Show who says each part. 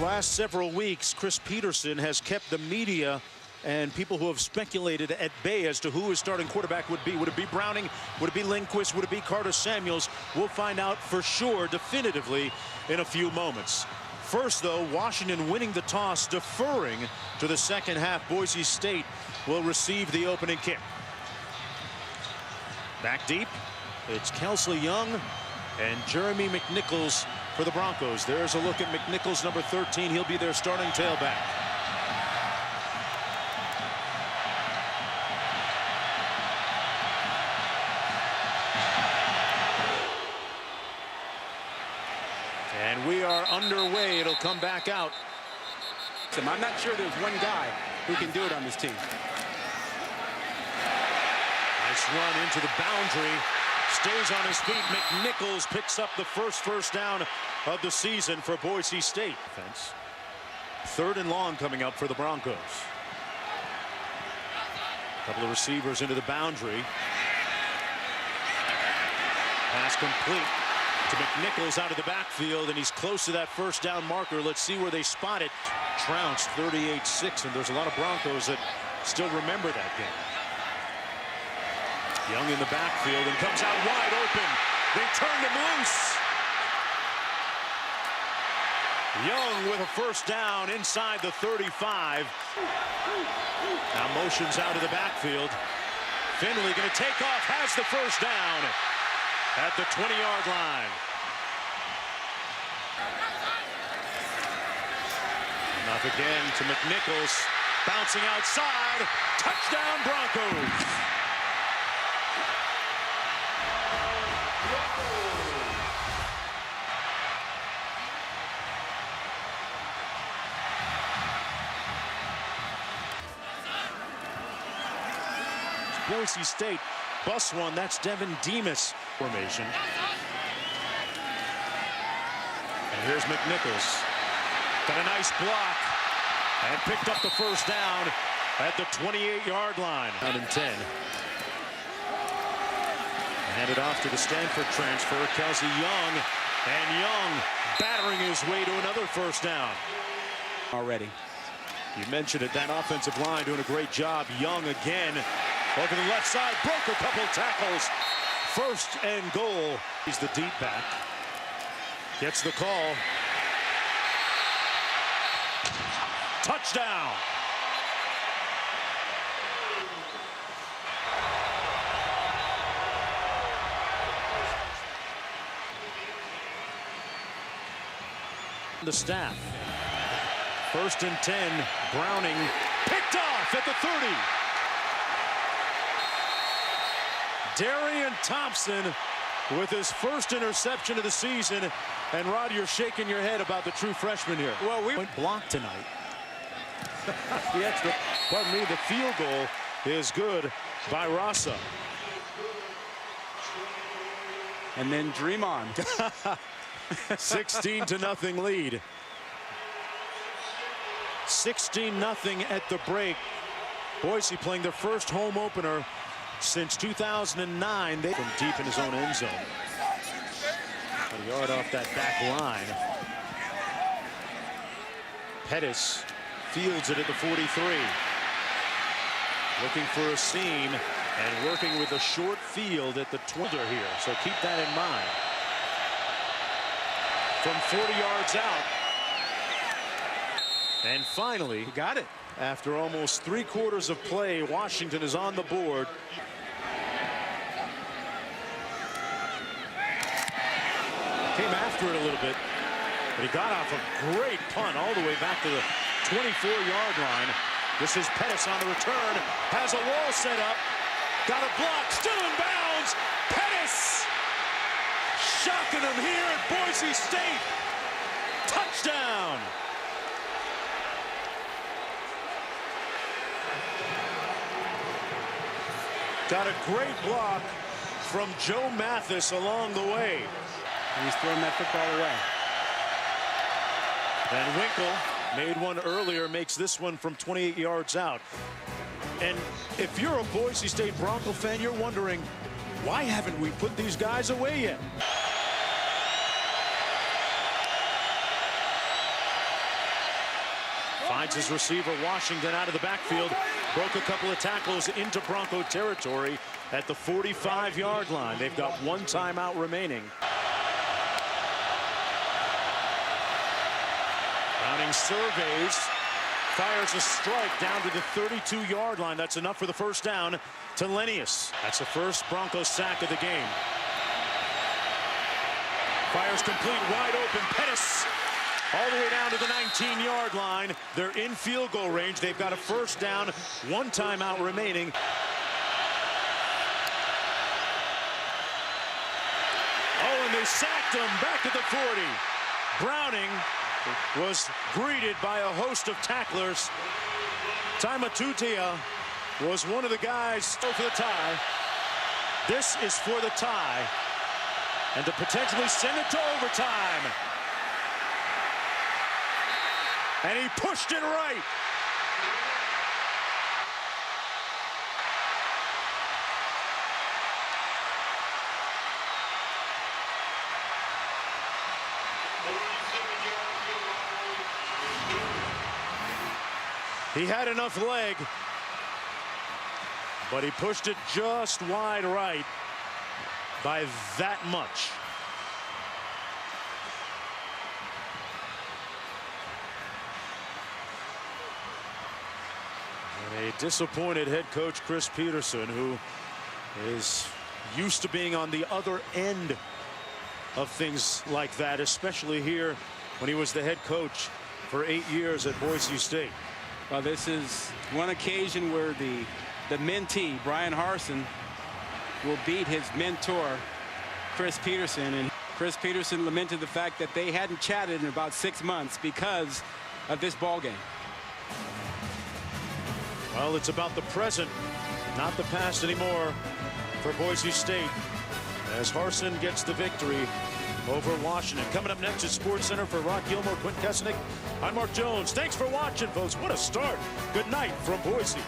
Speaker 1: last several weeks, Chris Peterson has kept the media and people who have speculated at bay as to who his starting quarterback would be. Would it be Browning? Would it be Lindquist? Would it be Carter Samuels? We'll find out for sure, definitively, in a few moments. First, though, Washington winning the toss, deferring to the second half. Boise State will receive the opening kick. Back deep, it's Kelsey Young and Jeremy McNichols for the Broncos. There's a look at McNichols, number 13. He'll be their starting tailback. And we are underway. It'll come back out.
Speaker 2: I'm not sure there's one guy who can do it on this team.
Speaker 1: Nice run into the boundary. Stays on his feet. McNichols picks up the first down of the season for Boise State. Defense. 3rd and long coming up for the Broncos. A couple of receivers into the boundary. Pass complete to McNichols out of the backfield, and he's close to that first down marker. Let's see where they spot it. Trounced 38-6, and there's a lot of Broncos that still remember that game. Young in the backfield and comes out wide open. They turned him loose. Young with a first down inside the 35. Now motions out of the backfield. Finley going to take off, has the first down at the 20-yard line. Enough again to McNichols. Bouncing outside. Touchdown Broncos. Boise State bus one. That's Devin Demas formation. And here's McNichols. Got a nice block and picked up the first down at the 28-yard line. Out in 10. Handed off to the Stanford transfer, Kelsey Young. And Young battering his way to another first down.
Speaker 2: Already.
Speaker 1: You mentioned it, that offensive line doing a great job. Young again. Over to the left side, broke a couple tackles. 1st and goal. He's the deep back. Gets the call. Touchdown. The staff. 1st and 10. Browning picked off at the 30. Darian Thompson with his first interception of the season. And Rod, you're shaking your head about the true freshman here. Well, we went blocked tonight. The field goal is good by Rasa.
Speaker 2: And then dream on.
Speaker 1: 16-0 lead. 16-0 at the break. Boise playing their first home opener since 2009. They from deep in his own end zone. A yard off that back line. Pettis fields it at the 43. Looking for a seam and working with a short field at the 20 here. So keep that in mind. From 40 yards out. And finally,
Speaker 2: he got it.
Speaker 1: After almost 3/4 of play, Washington is on the board. Came after it a little bit, but he got off a great punt all the way back to the 24-yard line. This is Pettis on the return. Has a wall set up. Got a block. Still in bounds. Pettis shocking him here at Boise State. Touchdown. Got a great block from Joe Mathis along the way.
Speaker 2: And he's throwing that football away.
Speaker 1: And Winkle made one earlier, makes this one from 28 yards out. And if you're a Boise State Bronco fan, you're wondering, why haven't we put these guys away yet? Finds his receiver, Washington, out of the backfield. Broke a couple of tackles into Bronco territory at the 45-yard line. They've got one timeout remaining. Browning surveys, fires a strike down to the 32-yard line. That's enough for the first down to Lennius. That's the first Bronco sack of the game. Fires complete, wide open. Pettis all the way down to the 19-yard line. They're in field goal range. They've got a first down, one timeout remaining. Oh, and they sacked him back at the 40. Browning was greeted by a host of tacklers. Taimatutia was one of the guys for the tie. This is for the tie and to potentially send it to overtime. And he pushed it right. He had enough leg, but he pushed it just wide right by that much. And a disappointed head coach, Chris Peterson, who is used to being on the other end of things like that, especially here when he was the head coach for 8 years at Boise State.
Speaker 2: Well, this is one occasion where the mentee, Brian Harsin, will beat his mentor, Chris Peterson. And Chris Peterson lamented the fact that they hadn't chatted in about 6 months because of this ball game.
Speaker 1: Well, it's about the present, not the past anymore for Boise State, as Harsin gets the victory over Washington. Coming up next is SportsCenter for Rock Gilmore, Quint Kesnick. I'm Mark Jones. Thanks for watching, folks. What a start. Good night from Boise.